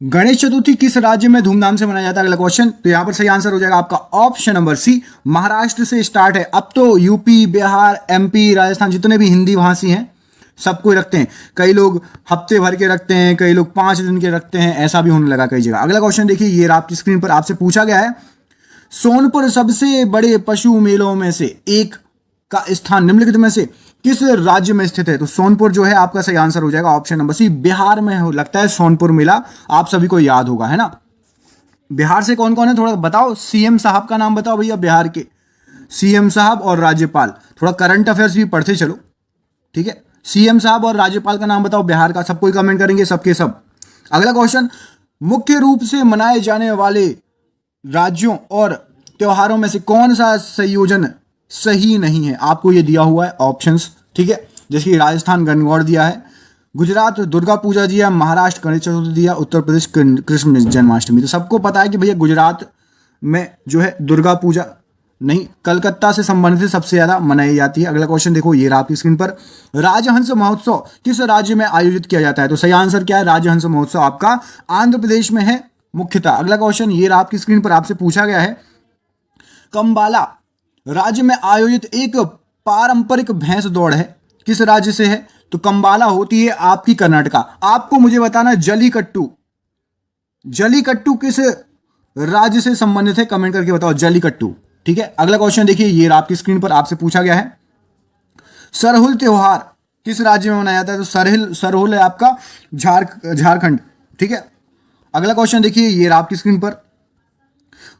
गणेश चतुर्थी किस राज्य में धूमधाम से मनाया जाता है? अगला क्वेश्चन। तो यहां पर सही आंसर हो जाएगा आपका ऑप्शन नंबर सी, महाराष्ट्र से स्टार्ट है। अब तो यूपी, बिहार, एमपी, राजस्थान जितने भी हिंदी भाषी हैं सबको रखते हैं। कई लोग हफ्ते भर के रखते हैं, कई लोग 5 दिन के रखते हैं, ऐसा भी होने लगा कई जगह। अगला क्वेश्चन देखिए, ये आपकी स्क्रीन पर आपसे पूछा गया है, सोनपुर सबसे बड़े पशु मेलों में से एक का स्थान निम्नलिखित में से किस राज्य में स्थित है? तो सोनपुर जो है आपका सही आंसर हो जाएगा ऑप्शन नंबर सी, बिहार में हो लगता है सोनपुर मेला, आप सभी को याद होगा, है ना। बिहार से कौन कौन है थोड़ा बताओ, सीएम साहब का नाम बताओ भैया, बिहार के सीएम साहब और राज्यपाल। थोड़ा करंट अफेयर्स भी पढ़ते चलो, ठीक है। सीएम साहब और राज्यपाल का नाम बताओ बिहार का, सब कोई कमेंट करेंगे, सबके सब। अगला क्वेश्चन, मुख्य रूप से मनाए जाने वाले राज्यों और त्योहारों में से कौन सा संयोजन सही नहीं है? आपको ये दिया हुआ है ऑप्शंस, ठीक है। जैसे कि राजस्थान गणगौर दिया है, गुजरात दुर्गा पूजा दिया, महाराष्ट्र गणेश चतुर्थी दिया, उत्तर प्रदेश कृष्ण जन्माष्टमी। तो सबको पता है कि भैया गुजरात में जो है दुर्गा पूजा नहीं, कलकत्ता से संबंधित सबसे ज्यादा मनाई जाती है। अगला क्वेश्चन देखो, ये आपकी स्क्रीन पर, राजहंस महोत्सव किस राज्य में आयोजित किया जाता है? तो सही आंसर क्या है? राजहंस महोत्सव आपका आंध्र प्रदेश में है मुख्यतः। अगला क्वेश्चन, ये आपकी स्क्रीन पर आपसे पूछा गया है, कंबाला राज्य में आयोजित एक पारंपरिक भैंस दौड़ है, किस राज्य से है? तो कंबाला होती है आपकी कर्नाटका। आपको मुझे बताना जलीकट्टू, जलीकट्टू किस राज्य से संबंधित है? कमेंट करके बताओ जलीकट्टू, ठीक है। अगला क्वेश्चन देखिए, ये आपकी स्क्रीन पर आपसे पूछा गया है, सरहुल त्योहार किस राज्य में मनाया जाता है? तो सरहुल है आपका झारखंड, ठीक है। अगला क्वेश्चन देखिए, ये आपकी स्क्रीन पर,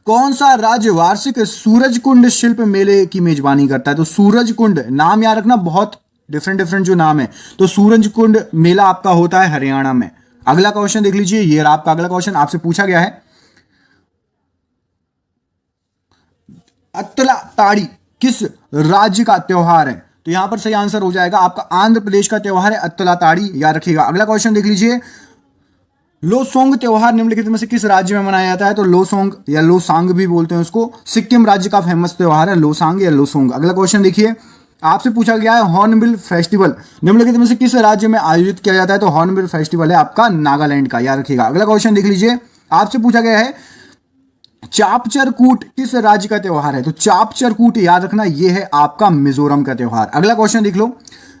कौन सा राज्य वार्षिक सूरज कुंड शिल्प मेले की मेजबानी करता है? तो सूरज कुंड, नाम याद रखना, बहुत डिफरेंट जो नाम है। तो सूरज कुंड मेला आपका होता है हरियाणा में। अगला क्वेश्चन देख लीजिए, ये आपका अगला क्वेश्चन आपसे पूछा गया है, अत्तला ताड़ी किस राज्य का त्योहार है? तो यहां पर सही आंसर हो जाएगा आपका आंध्र प्रदेश का त्योहार है अत्तला ताड़ी, याद रखिएगा। अगला क्वेश्चन देख लीजिए, लोसोंग त्योहार निम्नलिखित में से किस राज्य में मनाया जाता है? तो लोसोंग या लोसांग भी बोलते हैं उसको, सिक्किम राज्य का फेमस त्योहार है लोसांग या लोसोंग। अगला क्वेश्चन देखिए, आपसे पूछा गया है, हॉर्नबिल फेस्टिवल निम्नलिखित में से किस राज्य में आयोजित किया जाता है? तो हॉर्नबिल फेस्टिवल है आपका नागालैंड का, याद रखिएगा। अगला क्वेश्चन देख लीजिए, आपसे पूछा गया है, चापचरकूट किस राज्य का त्योहार है? तो चापचरकूट याद रखना, यह है आपका मिजोरम का त्योहार। अगला क्वेश्चन देख लो,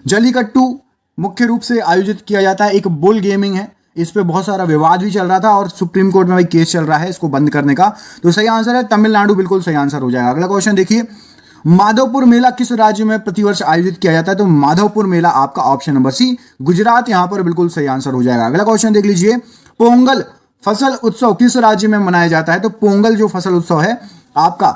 जलीकट्टू मुख्य रूप से आयोजित किया जाता है, एक बुल गेमिंग है, इस पे बहुत सारा विवाद भी चल रहा था और सुप्रीम कोर्ट में भाई केस चल रहा है इसको बंद करने का। तो सही आंसर है तमिलनाडु, बिल्कुल सही आंसर हो जाएगा। अगला क्वेश्चन देखिए, माधवपुर मेला किस राज्य में प्रतिवर्ष आयोजित किया जाता है? तो माधवपुर मेला आपका ऑप्शन नंबर सी, गुजरात, यहां पर बिल्कुल सही आंसर हो जाएगा। अगला क्वेश्चन देख लीजिए, पोंगल फसल उत्सव किस राज्य में मनाया जाता है? तो पोंगल जो फसल उत्सव है आपका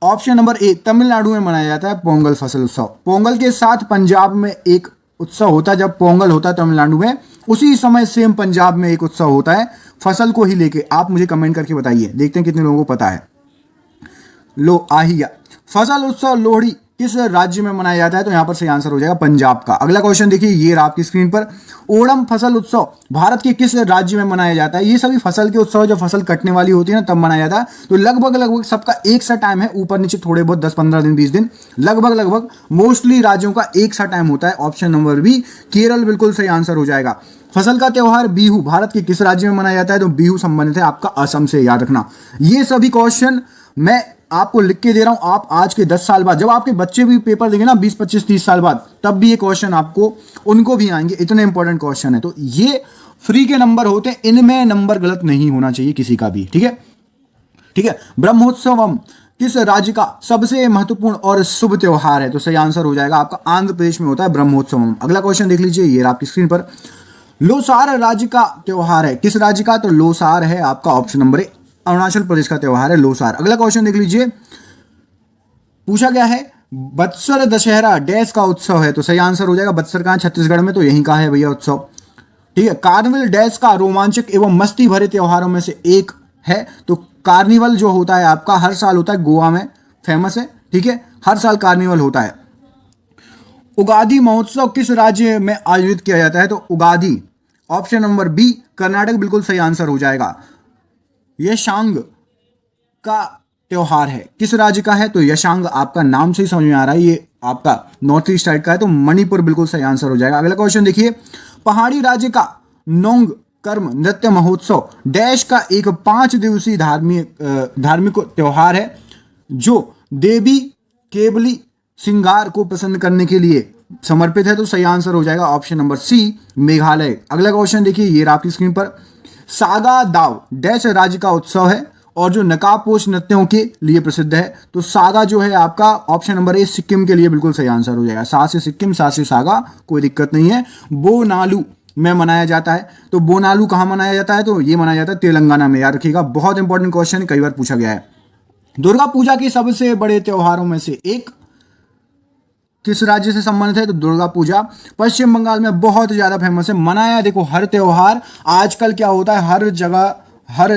ऑप्शन नंबर ए, तमिलनाडु में मनाया जाता है पोंगल फसल उत्सव। पोंगल के साथ पंजाब में एक उत्सव होता है, जब पोंगल होता है तमिलनाडु में, उसी समय सेम पंजाब में एक उत्सव होता है फसल को ही लेके। आप मुझे कमेंट करके बताइए, देखते हैं कितने लोगों को पता है। लो आहिया फसल उत्सव लोहड़ी किस राज्य में मनाया जाता है? तो यहां पर सही आंसर हो जाएगा पंजाब का। अगला क्वेश्चन देखिए, ये आपकी स्क्रीन पर, ओणम फसल उत्सव भारत के किस राज्य में मनाया जाता है? ये सभी फसल के उत्सव जब फसल कटने वाली होती है ना तब मनाया जाता है। तो लगभग सबका एक सा टाइम है, ऊपर नीचे थोड़े बहुत 10-15 दिन 20 दिन, लगभग मोस्टली राज्यों का एक सा टाइम होता है। ऑप्शन नंबर बी, केरल, बिल्कुल सही आंसर हो जाएगा। फसल का त्योहार बिहू भारत के किस राज्य में मनाया जाता है? तो बिहू संबंधित है आपका असम से, याद रखना। ये सभी क्वेश्चन मैं आपको लिख के दे रहा हूं, आप आज के 10 साल बाद जब आपके बच्चे भी पेपर देंगे ना 20, 25, 30 साल बाद, तब भी ये क्वेश्चन आपको उनको भी आएंगे, इतने इंपॉर्टेंट क्वेश्चन है। तो ये फ्री के नंबर होते हैं, इनमें नंबर गलत नहीं होना चाहिए किसी का भी, ठीक है, ठीक है। ब्रह्मोत्सवम किस राज्य का सबसे महत्वपूर्ण और शुभ त्योहार है? तो सही आंसर हो जाएगा आपका आंध्र प्रदेश में होता है ब्रह्मोत्सवम। अगला क्वेश्चन देख लीजिए, ये आपकी स्क्रीन पर, लोसार राज्य का त्योहार है, किस राज्य का? तो लोसार है आपका option number A, Arunachal Pradesh का त्योहार है लोसार। अगला क्वेश्चन देख लीजिए, पूछा गया है, बत्सर दशहरा डैश का उत्सव है? तो सही आंसर हो जाएगा, बत्सर का छत्तीसगढ़ में, तो यहीं का है भैया उत्सव, ठीक है। कार्निवल डैश का रोमांचक एवं मस्ती भरे त्योहारों में से एक है। तो कार्निवल जो होता है आपका हर साल होता है, गोवा में फेमस है, ठीक है, हर साल कार्निवल होता है। उगादी महोत्सव किस राज्य में आयोजित किया जाता है? तो Ugadi option number B, Karnataka, बिल्कुल सही आंसर हो जाएगा। यशांग का त्योहार है, किस राज्य का है? तो यशांग आपका नाम से ही समझ में आ रहा है, ये आपका नॉर्थ ईस्ट साइड का है, तो मणिपुर बिल्कुल सही आंसर हो जाएगा। अगला क्वेश्चन देखिए, पहाड़ी राज्य का नोंग कर्म नृत्य महोत्सव डैश का एक 5 दिवसीय धार्मिक त्योहार है जो देवी केवली श्रृंगार को पसंद करने के लिए समर्पित है। तो सही आंसर हो जाएगा ऑप्शन नंबर सी, मेघालय। अगला क्वेश्चन देखिए, ये रहा आपकी स्क्रीन पर। सागा दाव डैश राज्य का उत्सव है और जो नकाबपोश नृत्यों के लिए प्रसिद्ध है। तो सागा जो है आपका ऑप्शन नंबर ए, सिक्किम के लिए बिल्कुल सही आंसर हो जाएगा। सा से सिक्किम, सा से सागा, कोई दिक्कत नहीं है। बोनालू में मनाया जाता है। तो बोनालू कहाँ मनाया जाता है? तो ये मनाया जाता है तेलंगाना में, याद रखिएगा। बहुत इंपॉर्टेंट क्वेश्चन, कई बार पूछा गया है। दुर्गा पूजा के सबसे बड़े त्योहारों में से एक किस राज्य से संबंधित है? तो दुर्गा पूजा पश्चिम बंगाल में बहुत ज्यादा फेमस है, मनाया देखो हर त्योहार। आजकल क्या होता है, हर जगह हर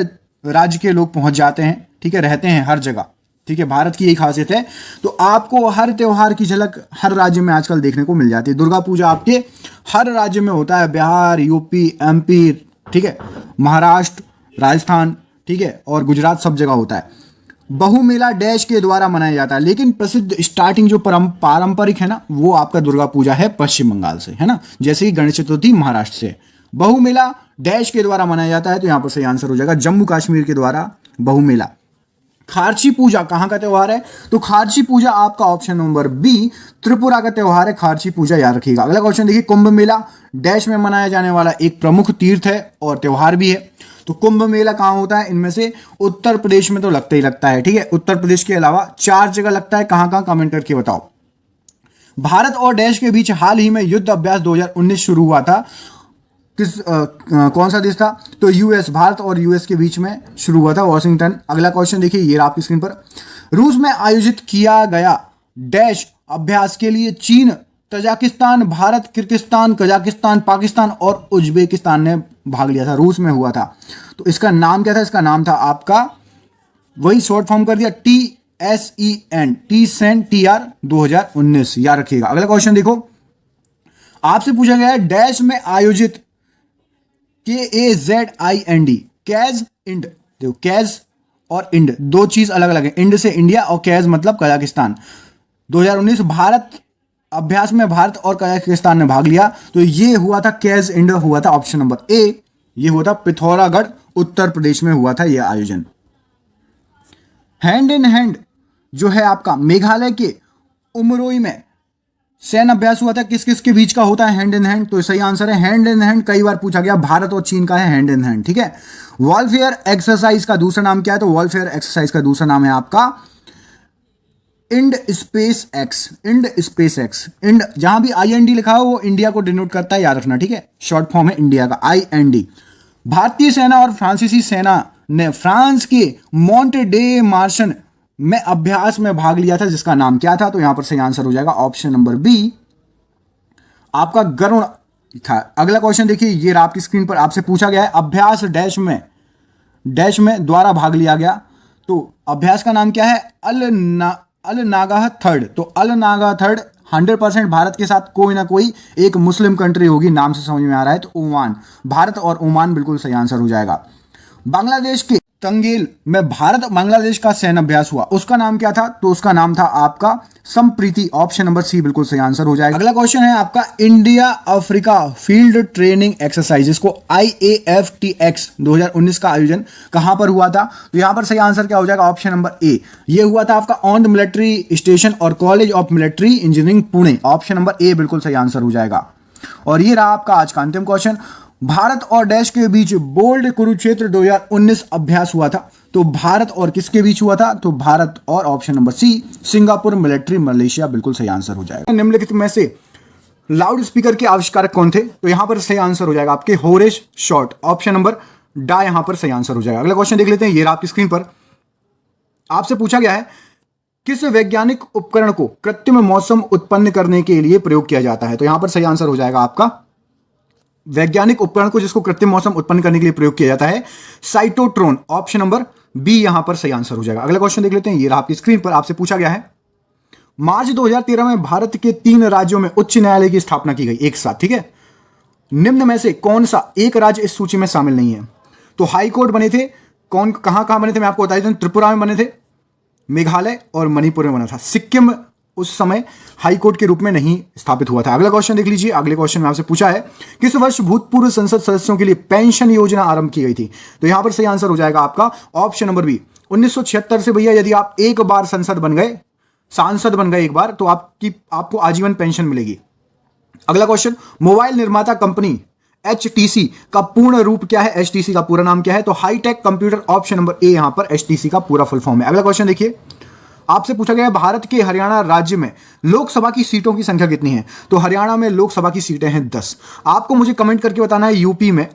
राज्य के लोग पहुंच जाते हैं, ठीक है, रहते हैं हर जगह, ठीक है, भारत की यही खासियत है। तो आपको हर त्योहार की झलक हर राज्य में आजकल देखने को मिल जाती है। दुर्गा पूजा आपके हर राज्य में होता है, बिहार, यूपी, एमपी, ठीक है, महाराष्ट्र, राजस्थान, ठीक है, और गुजरात, सब जगह होता है। बहु मेला डैश के द्वारा मनाया जाता है, लेकिन प्रसिद्ध स्टार्टिंग जो पारंपरिक है ना, वो आपका दुर्गा पूजा है पश्चिम बंगाल से, है ना, जैसे कि गणेश चतुर्थी महाराष्ट्र से। बहु मेला डैश के द्वारा मनाया जाता है, तो यहां पर सही आंसर हो जाएगा जम्मू कश्मीर के द्वारा बहु मेला। खारची पूजा कहां का त्योहार है? तो खारची पूजा आपका ऑप्शन नंबर बी, त्रिपुरा का त्योहार है खारची पूजा, याद रखिएगा। अगला क्वेश्चन देखिए, कुंभ मेला डैश में मनाया जाने वाला एक प्रमुख तीर्थ है और त्योहार भी है। तो कुंभ मेला कहां होता है? इनमें से उत्तर प्रदेश में तो लगता ही लगता है, ठीक है। उत्तर प्रदेश के अलावा 4 जगह लगता है, कहां कहां कमेंट करके बताओ। भारत और डैश के बीच हाल ही में युद्ध अभ्यास 2019 शुरू हुआ था, कौन सा देश था? तो यूएस, भारत और यूएस के बीच में शुरू हुआ था, वॉशिंगटन। अगला क्वेश्चन देखिए, ये आपकी स्क्रीन पर। रूस में आयोजित किया गया डैश अभ्यास के लिए चीन, Tajikistan, Bharat, Kyrgyzstan, Kazakhstan, Pakistan और उज्बेकिस्तान ने भाग लिया था। रूस में हुआ था, तो इसका नाम क्या था? इसका नाम था आपका, वही शॉर्ट फॉर्म कर दिया, TSEN, TR 2019, याद रखिएगा। अगला क्वेश्चन देखो, आपसे पूछा गया है डैश में आयोजित KAZIND, कैज इंड। देखो कैज और इंड दो चीज अलग अलग है, इंड से इंडिया और कैज मतलब कजाकिस्तान। 2019 भारत अभ्यास में भारत और कजाकिस्तान ने भाग लिया, तो ये हुआ था कैज इंड, हुआ था ऑप्शन नंबर ए, ये हुआ था पिथौरागढ़, उत्तर प्रदेश में हुआ था यह आयोजन। हैंड इन हैंड जो है आपका मेघालय के उमरोई में सैन्य अभ्यास हुआ था, किस किस के बीच का होता है हैंड इन हैंड? तो सही आंसर है हैंड इन हैंड, कई बार पूछा गया, भारत और चीन का है हैंड इन हैंड, ठीक है। वॉलफेयर एक्सरसाइज का दूसरा नाम क्या है? तो वॉलफेयर एक्सरसाइज का दूसरा नाम है आपका ind space x, ind space x. Ind जहां भी IND लिखा हो वो इंडिया को डिनोट करता है, याद रखना, ठीक है, शॉर्ट फॉर्म है इंडिया का, IND। भारतीय सेना और फ्रांसीसी सेना ने फ्रांस के मॉन्ट डे मार्शन में अभ्यास में भाग लिया था, जिसका नाम क्या था? तो यहां पर सही आंसर हो जाएगा ऑप्शन नंबर बी, आपका गरुण था। अगला क्वेश्चन देखिए, ये आपकी स्क्रीन पर, आपसे पूछा गया है अभ्यास डैश में द्वारा भाग लिया गया, तो अभ्यास का नाम क्या है? अल नागाह थर्ड। तो अल नागाह थर्ड 100% भारत के साथ कोई ना कोई एक मुस्लिम कंट्री होगी, नाम से समझ में आ रहा है, तो ओमान, भारत और ओमान बिल्कुल सही आंसर हो जाएगा। बांग्लादेश के तंगेल में भारत बांग्लादेश का सैन्य अभ्यास हुआ, उसका नाम क्या था? तो उसका नाम था आपका संप्रीति, ऑप्शन नंबर सी बिल्कुल सही आंसर हो जाएगा। अगला क्वेश्चन है आपका India Africa field training exercises को IAFTX 2019 का आयोजन कहां पर हुआ था? तो यहां पर सही आंसर क्या हो जाएगा? ऑप्शन नंबर ए, ये हुआ था आपका ऑन द मिलिट्री स्टेशन और college of military engineering Pune, option number A बिल्कुल सही आंसर हो जाएगा। और ये रहा आपका आज का अंतिम क्वेश्चन, भारत और डैश के बीच बोल्ड कुरुक्षेत्र 2019 अभ्यास हुआ था, तो भारत और किसके बीच हुआ था? तो भारत और option number C Singapore, military, Malaysia, बिल्कुल सही आंसर हो जाएगा। निम्नलिखित में से लाउड स्पीकर के आविष्कारक कौन थे? तो यहां पर सही आंसर हो जाएगा आपके होरेश शॉर्ट, ऑप्शन नंबर डा यहां पर सही आंसर हो जाएगा। अगला क्वेश्चन देख लेते हैं, ये आपकी स्क्रीन पर, आपसे पूछा गया है किस वैज्ञानिक उपकरण को कृत्रिम मौसम उत्पन्न करने के लिए प्रयोग किया जाता है? तो यहां पर सही आंसर हो जाएगा आपका वैज्ञानिक उपकरण को जिसको कृत्रिम मौसम उत्पन्न करने के लिए प्रयोग किया जाता है साइटोट्रॉन, ऑप्शन नंबर बी यहां पर सही आंसर हो जाएगा। अगला क्वेश्चन देख लेते हैं, ये आपकी स्क्रीन पर, आपसे पूछा गया है मार्च 2013 में भारत के 3 राज्यों में उच्च न्यायालय की स्थापना की गई एक साथ, ठीक है। निम्न में से कौन सा एक राज्य इस सूची में शामिल नहीं है? तो हाई कोर्ट बने थे, कहां बने थे मैं आपको बता देता हूं, त्रिपुरा में बने थे, मेघालय और मणिपुर में बना था। सिक्किम उस समय हाई कोर्ट के रूप में नहीं स्थापित हुआ था। अगला क्वेश्चन देख लीजिए। अगले क्वेश्चन में आपसे पूछा है किस वर्ष भूतपूर्व संसद सदस्यों के लिए पेंशन योजना आरंभ की गई थी? तो यहां पर सही आंसर हो जाएगा आपका ऑप्शन नंबर बी 1976 से। भैया यदि आप एक बार सांसद बन गए एक बार, तो आपको आजीवन पेंशन मिलेगी। अगला क्वेश्चन, मोबाइल निर्माता कंपनी HTC का पूर्ण रूप क्या है? HTC का पूरा नाम क्या है? तो hi tech computer, option number A यहां पर HTC का पूरा फुल फॉर्म है। अगला क्वेश्चन देखिए, आपसे पूछा गया है भारत के हरियाणा राज्य में लोकसभा की सीटों की संख्या कितनी है? तो हरियाणा में लोकसभा की सीटें हैं 10। आपको मुझे कमेंट करके बताना है यूपी में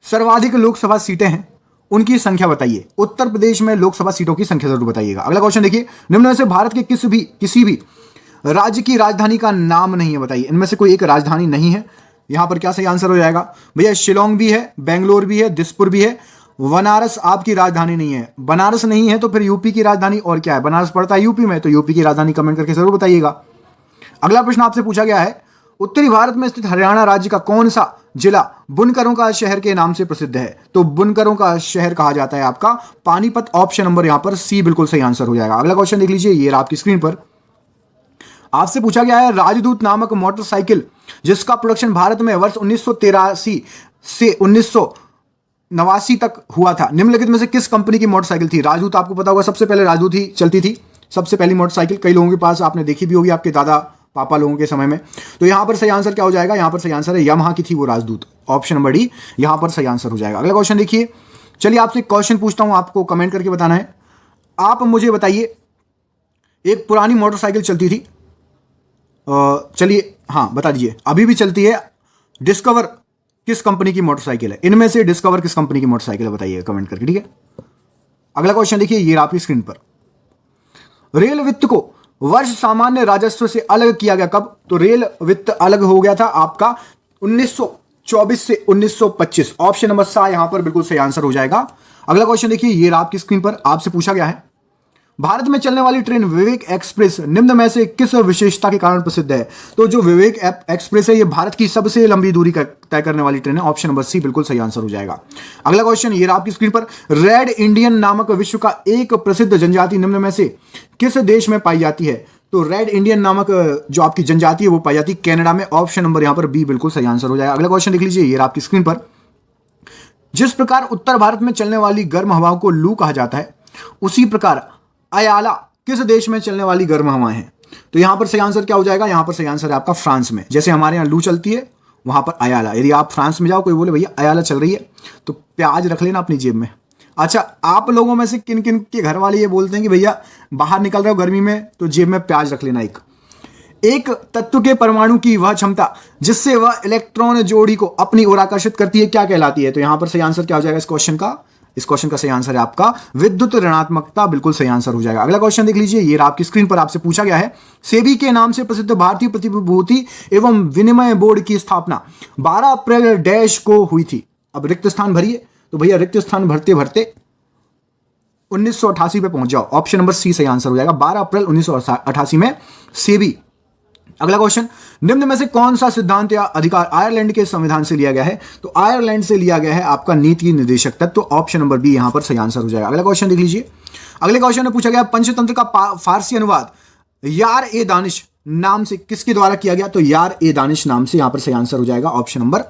सर्वाधिक लोकसभा सीटें हैं, उनकी संख्या बताइए। उत्तर प्रदेश में लोकसभा सीटों की संख्या जरूर बताइएगा। अगला क्वेश्चन देखिए, निम्न में से भारत के किसी भी राज्य की राजधानी का नाम नहीं है, बताइए। इनमें से कोई एक राजधानी नहीं है। यहां पर क्या सही आंसर हो जाएगा? भैया शिलोंग भी है, बेंगलोर भी है, दिसपुर भी है। बनारस आपकी राजधानी नहीं है। बनारस नहीं है तो फिर यूपी की राजधानी और क्या है? बनारस पड़ता है यूपी में, तो यूपी की राजधानी कमेंट करके जरूर बताइएगा। अगला प्रश्न आपसे पूछा गया है, उत्तरी भारत में स्थित हरियाणा राज्य का कौन सा जिला बुनकरों का शहर के नाम से प्रसिद्ध है? तो बुनकरों का शहर कहा जाता है आपका पानीपत, ऑप्शन नंबर यहां पर सी बिल्कुल सही आंसर हो जाएगा। अगला क्वेश्चन देख लीजिए, ये आपकी स्क्रीन पर आपसे पूछा गया है, राजदूत नामक मोटरसाइकिल जिसका प्रोडक्शन भारत में वर्ष 1983 से 1989 तक हुआ था, निम्नलिखित में से किस कंपनी की मोटरसाइकिल थी? राजदूत आपको पता होगा, सबसे पहले राजदूत ही चलती थी, सबसे पहली मोटरसाइकिल कई लोगों के पास आपने देखी भी होगी, आपके दादा पापा लोगों के समय में। तो यहां पर सही आंसर क्या हो जाएगा? यहां पर सही आंसर है यामाहा की थी वो राजदूत, ऑप्शन नंबर डी यहां पर सही आंसर हो जाएगा। अगला क्वेश्चन देखिए, चलिए आपसे क्वेश्चन पूछता हूं, आपको कमेंट करके बताना है। आप मुझे बताइए, एक पुरानी मोटरसाइकिल चलती थी, चलिए हाँ बता दीजिए, अभी भी चलती है, डिस्कवर किस कंपनी की मोटरसाइकिल है? इनमें से डिस्कवर किस कंपनी की मोटरसाइकिल है, बताइए कमेंट करके, ठीक है। अगला क्वेश्चन देखिए, ये आपकी स्क्रीन पर, रेल वित्त को वर्ष सामान्य राजस्व से अलग किया गया कब? तो रेल वित्त अलग हो गया था आपका 1924 से 1925, ऑप्शन नंबर सा यहां पर बिल्कुल सही आंसर हो जाएगा। अगला क्वेश्चन देखिए, ये आपकी स्क्रीन पर आपसे पूछा गया है, भारत में चलने वाली ट्रेन विवेक एक्सप्रेस निम्न में से किस विशेषता के कारण प्रसिद्ध है? तो जो विवेक एक्सप्रेस है, ये भारत की सबसे लंबी दूरी तय करने वाली ट्रेन है, ऑप्शन नंबर सी बिल्कुल सही आंसर हो जाएगा। अगला क्वेश्चन, ये आपकी स्क्रीन पर, रेड इंडियन नामक विश्व का एक प्रसिद्ध जनजाति निम्न में से किस देश में पाई जाती है? तो रेड इंडियन नामक जो आपकी जनजाति है वो पाई जाती है कनाडा में, ऑप्शन नंबर यहां पर बी बिल्कुल सही आंसर हो जाएगा। अगला क्वेश्चन देख लीजिए, ये आपकी स्क्रीन पर, जिस प्रकार उत्तर भारत में चलने वाली गर्म हवाओं को लू कहा जाता है, उसी प्रकार अयाला किस देश में चलने वाली गर्म हवाएं हैं? तो यहां पर सही आंसर क्या हो जाएगा? यहां पर सही आंसर है आपका फ्रांस में। जैसे हमारे यहां लू चलती है, वहां पर अयाला। यदि आप फ्रांस में जाओ, कोई बोले भैया अयाला चल रही है, तो प्याज रख लेना अपनी जेब में। अच्छा, आप लोगों में से किन किन के घर वाले ये बोलते हैं कि भैया बाहर निकल रहे हो गर्मी में तो जेब में प्याज रख लेना? एक तत्व के परमाणु की वह क्षमता जिससे वह इलेक्ट्रॉन जोड़ी को अपनी ओर आकर्षित करती है, क्या कहलाती है? तो यहां पर सही आंसर क्या हो जाएगा इस क्वेश्चन का सही आंसर है आपका विद्युत ऋणात्मकता, बिल्कुल सही आंसर हो जाएगा। अगला क्वेश्चन देख लीजिए, ये आपकी स्क्रीन पर आपसे पूछा गया है, सेबी के नाम से प्रसिद्ध भारतीय प्रतिभूति एवं विनिमय बोर्ड की स्थापना 12 अप्रैल डैश को हुई थी। अब रिक्त स्थान भरिए, तो भैया रिक्त स्थान भरते भरते 1988 पे पहुंच जाओ, ऑप्शन नंबर सी सही आंसर हो जाएगा। 12 अप्रैल 1988 में सेबी। अगला क्वेश्चन, निम्न में से कौन सा सिद्धांत या अधिकार आयरलैंड के संविधान से लिया गया है? तो आयरलैंड से लिया गया है आपका नीति निर्देशक तत्व, ऑप्शन नंबर बी यहां पर सही आंसर हो जाएगा। अगला क्वेश्चन देख लीजिए, अगले क्वेश्चन में पूछा गया, पंचतंत्र का फारसी अनुवाद यार ए दानिश नाम से किसके द्वारा किया गया? तो यार ए दानिश नाम से, यहां पर सही आंसर हो जाएगा option number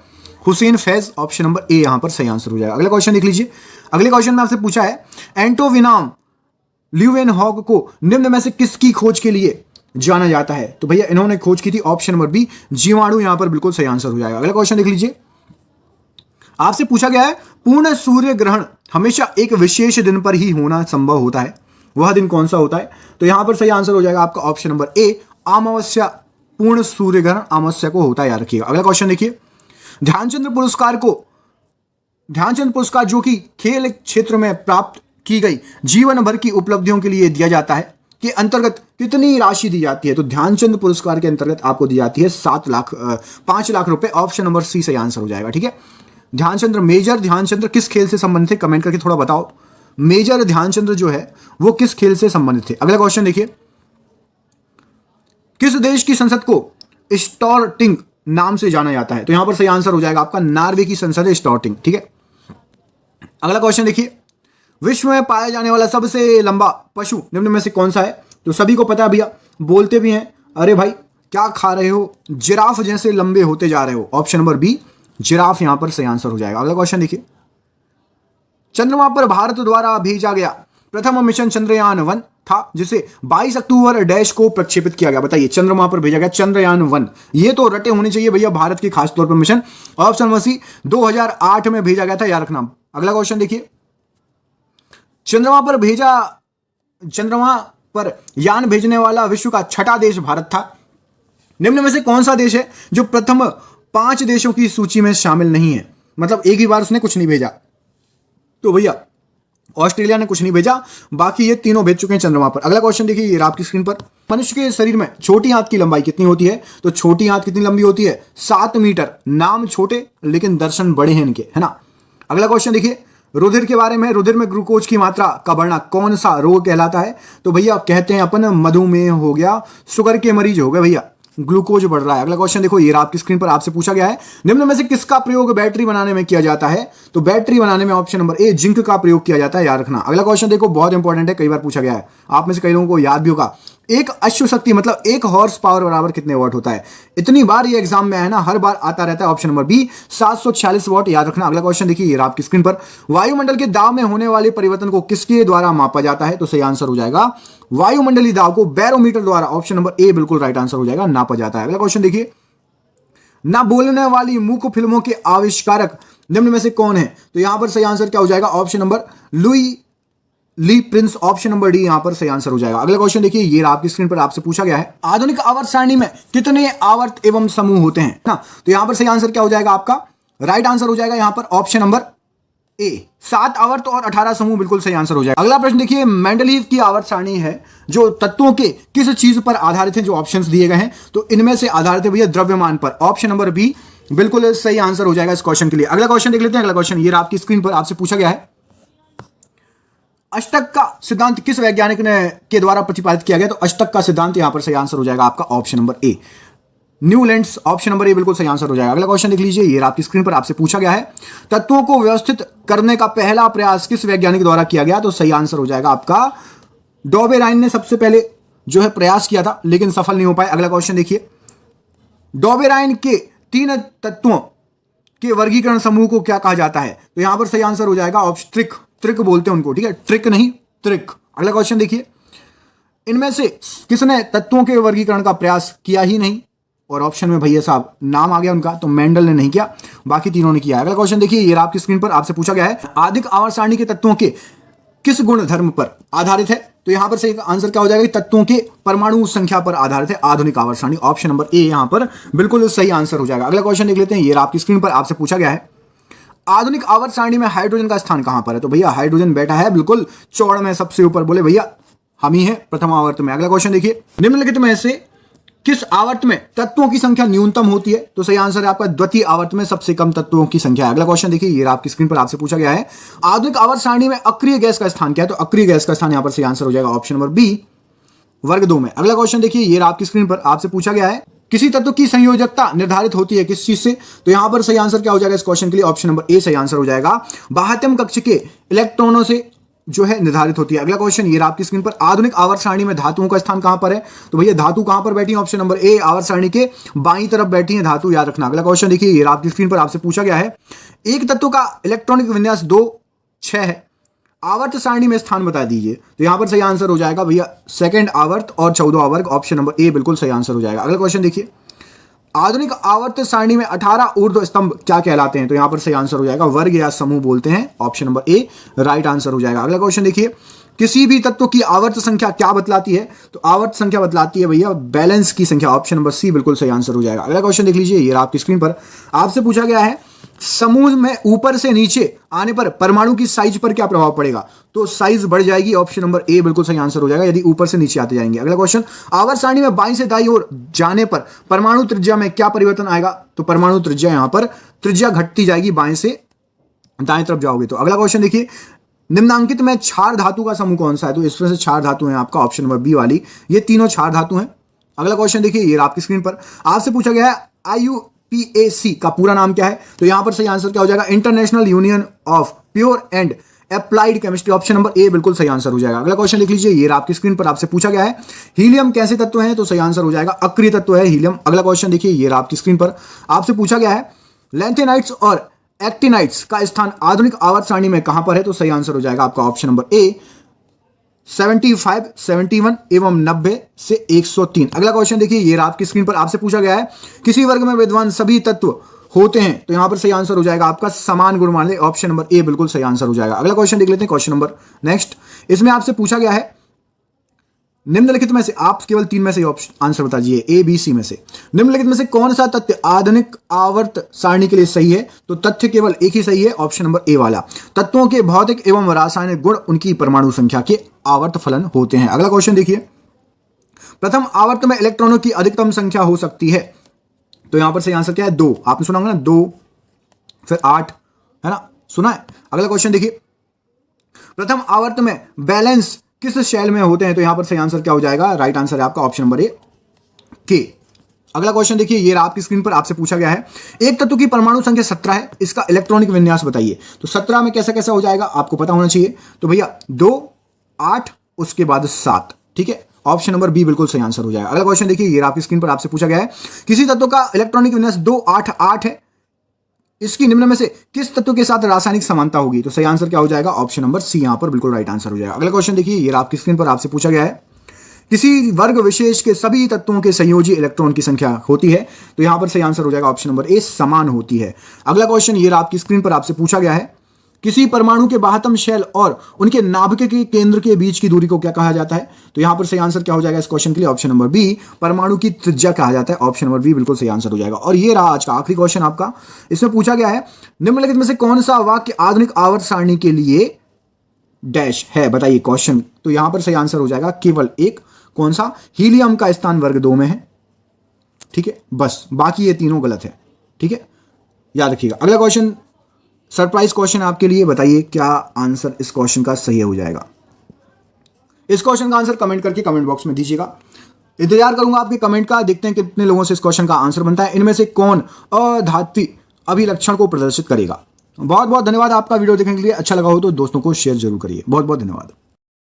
Hussain Faiz, option number A यहां पर सही आंसर हो जाएगा। अगला क्वेश्चन देख लीजिए, अगले क्वेश्चन में आपसे पूछा है, एंटोविनाम ल्यूवेनहॉग को निम्न में से किसकी खोज के लिए जाना जाता है? तो भैया इन्होंने खोज की थी, ऑप्शन नंबर बी जीवाणु, यहां पर बिल्कुल सही आंसर हो जाएगा। अगला क्वेश्चन देख लीजिए, आपसे पूछा गया है, पूर्ण सूर्य ग्रहण हमेशा एक विशेष दिन पर ही होना संभव होता है, वह दिन कौन सा होता है? तो यहां पर सही आंसर हो जाएगा आपका ऑप्शन नंबर ए अमावस्या। पूर्ण सूर्य ग्रहण अमावस्या को होता है, याद रखिएगा। अगला क्वेश्चन देखिए, ध्यानचंद पुरस्कार जो कि खेल क्षेत्र में प्राप्त की गई जीवन भर की उपलब्धियों के लिए दिया जाता है, के अंतर्गत कितनी राशि दी जाती है? तो ध्यानचंद पुरस्कार के अंतर्गत आपको दी जाती है 5 लाख रुपए, ऑप्शन नंबर सी सही आंसर हो जाएगा, ठीक है। मेजर ध्यानचंद्र किस खेल से संबंधित थे? कमेंट करके थोड़ा बताओ, मेजर ध्यानचंद्र जो है वो किस खेल से संबंधित थे? अगला क्वेश्चन देखिए, किस देश की संसद को स्टॉर्टिंग नाम से जाना जाता है? तो यहां पर सही आंसर हो जाएगा आपका नॉर्वे की संसद है स्टॉर्टिंग, ठीक है। अगला क्वेश्चन देखिए, विश्व में पाया जाने वाला सबसे लंबा पशु निम्न में से कौन सा है? तो सभी को पता है भैया, बोलते भी हैं अरे भाई क्या खा रहे हो, जिराफ जैसे लंबे होते जा रहे हो। ऑप्शन नंबर बी जिराफ यहां पर सही आंसर हो जाएगा। अगला क्वेश्चन देखिए, चंद्रमा पर भारत द्वारा भेजा गया प्रथम मिशन चंद्रयान-1 था जिसे 22 अक्टूबर डैश को प्रक्षेपित किया गया। बताइए, चंद्रमा पर भेजा गया चंद्रयान-1, ये तो रटे होने चाहिए भैया भारत के खास तौर पर मिशन। ऑप्शन नंबर सी 2008 में भेजा गया था, याद रखना। अगला क्वेश्चन देखिए, चंद्रमा पर यान भेजने वाला विश्व का छठा देश भारत था। निम्न में से कौन सा देश है जो प्रथम 5 देशों की सूची में शामिल नहीं है? मतलब एक ही बार उसने कुछ नहीं भेजा। तो भैया ऑस्ट्रेलिया ने कुछ नहीं भेजा, बाकी ये तीनों भेज चुके हैं चंद्रमा पर। अगला क्वेश्चन देखिए, ये आपकी स्क्रीन पर, मनुष्य के शरीर में छोटी आंत की लंबाई कितनी होती है? तो छोटी आंत कितनी लंबी होती है? 7 मीटर। नाम छोटे लेकिन दर्शन बड़े हैं इनके, है ना। अगला क्वेश्चन देखिए, रुधिर के बारे में, रुधिर में ग्लूकोज की मात्रा का बढ़ना कौन सा रोग कहलाता है? तो भैया कहते हैं अपन मधुमेह हो गया, शुगर के मरीज हो गए भैया, ग्लूकोज बढ़ रहा है। अगला क्वेश्चन देखो, ये आपकी स्क्रीन पर आपसे पूछा गया है, निम्न में से किसका प्रयोग बैटरी बनाने में किया जाता है? तो बैटरी बनाने में ऑप्शन नंबर ए जिंक का प्रयोग किया जाता है, याद रखना। अगला क्वेश्चन देखो, बहुत इंपॉर्टेंट है, कई बार पूछा गया है, आप में से कई लोगों को याद भी होगा। एक अश्वशक्ति मतलब 1 हॉर्स पावर बराबर कितने वॉट होता है? इतनी बार ये एग्जाम में है ना, हर बार आता रहता है। ऑप्शन नंबर बी 746 वॉट, याद रखना। अगला क्वेश्चन देखिए, ये आपकी स्क्रीन पर, वायुमंडल के दाब में होने वाले परिवर्तन को किसके द्वारा मापा जाता है? तो सही आंसर हो जाएगा वायुमंडलीय दाब को बैरोमीटर द्वारा, ऑप्शन नंबर ए बिल्कुल राइट आंसर हो जाएगा, नापा जाता है। अगला क्वेश्चन देखिए, ना बोलने वाली मूक फिल्मों के आविष्कारक निम्न में से कौन है? तो यहां पर सही आंसर क्या हो जाएगा? ऑप्शन नंबर लुई ली प्रिंस, ऑप्शन नंबर डी यहां पर सही आंसर हो जाएगा। अगला क्वेश्चन देखिए, ये आपकी स्क्रीन पर आपसे पूछा गया है, आधुनिक आवर्त सारणी में कितने आवर्त एवं समूह होते हैं ना? तो यहां पर सही आंसर क्या हो जाएगा? आपका राइट आंसर हो जाएगा यहां पर ऑप्शन नंबर ए 7 आवर्त और 18 समूह, बिल्कुल सही आंसर हो जाएगा। अगला प्रश्न देखिए, मेंडलीव की आवर्त सारणी है जो तत्वों के किस चीज पर आधारित है? जो ऑप्शंस दिए गए हैं तो इनमें से आधारित है भैया द्रव्यमान पर, ऑप्शन नंबर बी बिल्कुल सही आंसर हो जाएगा इस क्वेश्चन के लिए। अगला क्वेश्चन देख लेते हैं। अगला क्वेश्चन ये आपकी स्क्रीन पर आपसे पूछा गया है, अष्टक का सिद्धांत किस वैज्ञानिक ने के द्वारा प्रतिपादित किया गया? तो अष्टक का सिद्धांत यहां पर सही आंसर हो जाएगा आपका option number A Newlands, option number A बिल्कुल सही आंसर हो जाएगा। अगला क्वेश्चन देख लीजिए, ये आपकी स्क्रीन पर आपसे पूछा गया है, तत्वों को व्यवस्थित करने का पहला प्रयास किस वैज्ञानिक द्वारा किया गया? तो सही आंसर हो जाएगा आपका डॉबेराइन ने सबसे पहले जो है प्रयास किया था लेकिन सफल नहीं हो पाए। अगला क्वेश्चन देखिए, डॉबेराइन के 3 तत्वों के वर्गीकरण समूह को क्या कहा जाता है? तो यहां पर सही आंसर हो जाएगा ऑप्शन ट्रिक, ट्रिक बोलते हैं उनको, ठीक है, ट्रिक नहीं ट्रिक। अगला क्वेश्चन देखिए, इनमें से किसने तत्वों के वर्गीकरण का प्रयास किया ही नहीं? और ऑप्शन में भैया साहब नाम आ गया उनका, तो मेंडल ने नहीं किया, बाकी तीनों ने किया। अगला क्वेश्चन देखिए, ये आपकी स्क्रीन पर आपसे पूछा गया है, आदिक आवर्त सारणी के तत्वों के किस गुण धर्म पर आधारित है? तो यहां पर सही आंसर क्या हो जाएगा? तत्वों के परमाणु संख्या पर आधारित है आधुनिक आवर्त सारणी, ऑप्शन नंबर ए यहां पर बिल्कुल सही आंसर हो जाएगा। अगला क्वेश्चन देख लेते हैं, ये आपकी स्क्रीन पर आपसे पूछा गया है, आधुनिक आवर्त सारणी में हाइड्रोजन का स्थान कहां पर है? तो भैया हाइड्रोजन बैठा है बिल्कुल चौड़ में सबसे ऊपर, बोले भैया हम ही है प्रथम आवर्त में। अगला क्वेश्चन देखिए, निम्नलिखित में से किस आवर्त में तत्वों की संख्या न्यूनतम होती है? तो सही आंसर है आपका द्वितीय आवर्त में सबसे कम तत्वों की संख्या है। अगला क्वेश्चन देखिए, ये आपकी स्क्रीन पर आपसे पूछा गया है, आधुनिक आवर्त सारणी में अक्रिय गैस का स्थान क्या है? तो अक्रिय गैस का स्थान यहां पर सही आंसर हो जाएगा ऑप्शन नंबर बी वर्ग 2 में। अगला क्वेश्चन देखिए, ये आपकी स्क्रीन पर आपसे पूछा गया है, किसी तत्व की संयोजकता निर्धारित होती है किस चीज से? तो यहां पर सही आंसर क्या हो जाएगा इस क्वेश्चन के लिए? ऑप्शन नंबर ए सही आंसर हो जाएगा, बाह्यतम कक्ष के इलेक्ट्रॉनों से जो है निर्धारित होती है। अगला क्वेश्चन ये आपकी स्क्रीन पर, आधुनिक आवर्त सारणी में धातुओं का स्थान कहां पर है? तो भैया धातु कहां पर बैठी है? ऑप्शन नंबर ए आवर्त सारणी के बाईं तरफ बैठी है धातु, याद रखना। अगला क्वेश्चन देखिए, ये आपकी स्क्रीन पर आपसे पूछा गया है, एक तत्व का इलेक्ट्रॉनिक विन्यास 2 6 है, आवर्त सारणी में स्थान बता दीजिए। तो यहां पर सही आंसर हो जाएगा भैया सेकंड आवर्त और 14वां वर्ग, ऑप्शन नंबर ए बिल्कुल सही आंसर हो जाएगा। अगला क्वेश्चन देखिए, आधुनिक आवर्त सारणी में 18 ऊर्ध्व स्तंभ क्या कहलाते हैं? तो यहां पर सही आंसर हो जाएगा वर्ग या समूह बोलते हैं, option number A right answer हो जाएगा। अगला क्वेश्चन देखिए, किसी भी तत्व की आवर्त संख्या क्या बतलाती है? तो आवर्त संख्या बतलाती है भैया बैलेंस की संख्या, ऑप्शन नंबर सी बिल्कुल सही आंसर हो जाएगा। अगला क्वेश्चन देख लीजिए, ये आपकी स्क्रीन पर आपसे पूछा गया है, समूह में ऊपर से नीचे आने पर परमाणु की साइज पर क्या प्रभाव पड़ेगा? तो साइज बढ़ जाएगी, ऑप्शन नंबर ए बिल्कुल सही आंसर हो जाएगा यदि ऊपर से नीचे आते जाएंगे। अगला क्वेश्चन, आवर्त सारणी में बाईं से दाईं ओर जाने पर परमाणु त्रिज्या में क्या परिवर्तन आएगा? तो परमाणु त्रिज्या यहां पर त्रिज्या घटती जाएगी बाएं से दाएं तरफ जाओगे तो। अगला क्वेश्चन देखिए, निम्नांकित में क्षार धातु का समूह कौन सा है? तो इसमें से क्षार धातु है आपका ऑप्शन नंबर बी वाली, ये तीनों क्षार धातु हैं। अगला क्वेश्चन देखिए, ये आपकी स्क्रीन पर आपसे पूछा गया है, IUPAC का पूरा नाम क्या है? तो यहां पर सही आंसर क्या हो जाएगा? International union of pure and applied chemistry, option number A बिल्कुल सही आंसर हो जाएगा। अगला क्वेश्चन लिख लीजिए, ये आपकी स्क्रीन पर आपसे पूछा गया है, हीलियम कैसे तत्व है, तो सही आंसर हो जाएगा अक्रिय तत्व है हीलियम। अगला क्वेश्चन देखिए, ये आपकी स्क्रीन पर आपसे पूछा गया है, लैंथेनाइट्स और एक्टिनाइट्स का स्थान आधुनिक आवर्त सारणी में कहां पर है, तो सही आंसर हो जाएगा आपका ऑप्शन नंबर ए 75, 71 एवं 90 से 103। अगला क्वेश्चन देखिए, ये आपकी स्क्रीन पर आपसे पूछा गया है, किसी वर्ग में विद्यमान सभी तत्व होते हैं, तो यहां पर सही आंसर हो जाएगा आपका समान गुण मान ले, ऑप्शन नंबर ए बिल्कुल सही आंसर हो जाएगा। अगला क्वेश्चन देख लेते हैं, क्वेश्चन नंबर नेक्स्ट। इसमें आपसे पूछा गया है, निम्नलिखित में से आप केवल 3 में से ऑप्शन आंसर बता दीजिए, ए बी सी में से निम्नलिखित में से कौन सा तथ्य आधुनिक आवर्त सारणी के लिए सही है, तो तथ्य केवल एक ही सही है, ऑप्शन नंबर ए वाला। तत्वों के भौतिक एवं रासायनिक गुण उनकी परमाणु संख्या के आवर्त फलन होते हैं। अगला क्वेश्चन देखिए, प्रथम आवर्त में इलेक्ट्रॉनों की अधिकतम संख्या हो सकती है, तो यहां पर सही आंसर क्या है, 2। आपने सुना होगा ना 2, फिर 8, है ना, सुना है। अगला क्वेश्चन देखिए, प्रथम आवर्त में बैलेंस किस शैल में होते हैं, तो यहां पर सही आंसर क्या हो जाएगा, राइट आंसर है आपका ऑप्शन नंबर ए के। अगला क्वेश्चन देखिए, ये आपकी स्क्रीन पर आपसे पूछा गया है, एक तत्व की परमाणु संख्या 17 है, इसका इलेक्ट्रॉनिक विन्यास बताइए, तो 17 में कैसा कैसा हो जाएगा आपको पता होना चाहिए, तो भैया 2, 8 उसके बाद 7, ठीक है, ऑप्शन नंबर बी बिल्कुल सही आंसर हो जाएगा। अगला क्वेश्चन देखिए, ये आपकी स्क्रीन पर आपसे पूछा गया है, किसी तत्व का इलेक्ट्रॉनिक विन्यास 2, 8, 8 है, इसकी निम्न में से किस तत्व के साथ रासायनिक समानता होगी, तो सही आंसर क्या हो जाएगा, ऑप्शन नंबर सी यहां पर बिल्कुल राइट आंसर हो जाएगा। अगला क्वेश्चन देखिए, ये आपकी स्क्रीन पर आपसे पूछा गया है, किसी वर्ग विशेष के सभी तत्वों के संयोजी इलेक्ट्रॉन की संख्या होती है, तो यहां पर सही आंसर हो जाएगा ऑप्शन नंबर ए समान होती है। अगला क्वेश्चन ये आपकी स्क्रीन पर आपसे पूछा गया है, किसी परमाणु के बाह्यतम शेल और उनके नाभिक के केंद्र के बीच की दूरी को क्या कहा जाता है, तो यहां पर सही आंसर क्या हो जाएगा इस क्वेश्चन के लिए, ऑप्शन नंबर बी परमाणु की त्रिज्या कहा जाता है, ऑप्शन नंबर बी बिल्कुल सही आंसर हो जाएगा। और ये रहा आज का आखिरी क्वेश्चन आपका, इसमें पूछा गया है, निम्नलिखित में से कौन सा वाक्य आधुनिक आवर्त सारणी के लिए डैश है, बताइए क्वेश्चन, तो यहां पर सही आंसर हो जाएगा केवल एक, कौन सा, हीलियम का स्थान वर्ग 2 में है, ठीक है, बस बाकी ये तीनों गलत है, ठीक है, याद रखिएगा। अगला क्वेश्चन सरप्राइज क्वेश्चन आपके लिए, बताइए क्या आंसर इस क्वेश्चन का सही हो जाएगा। इस क्वेश्चन का आंसर कमेंट करके कमेंट बॉक्स में दीजिएगा, इंतजार करूंगा आपके कमेंट का, देखते हैं कितने लोगों से इस क्वेश्चन का आंसर बनता है, इनमें से कौन अधात्वी अभिलक्षण को प्रदर्शित करेगा। बहुत बहुत धन्यवाद आपका वीडियो देखने के लिए, अच्छा लगा हो तो दोस्तों को शेयर जरूर करिए, बहुत बहुत धन्यवाद।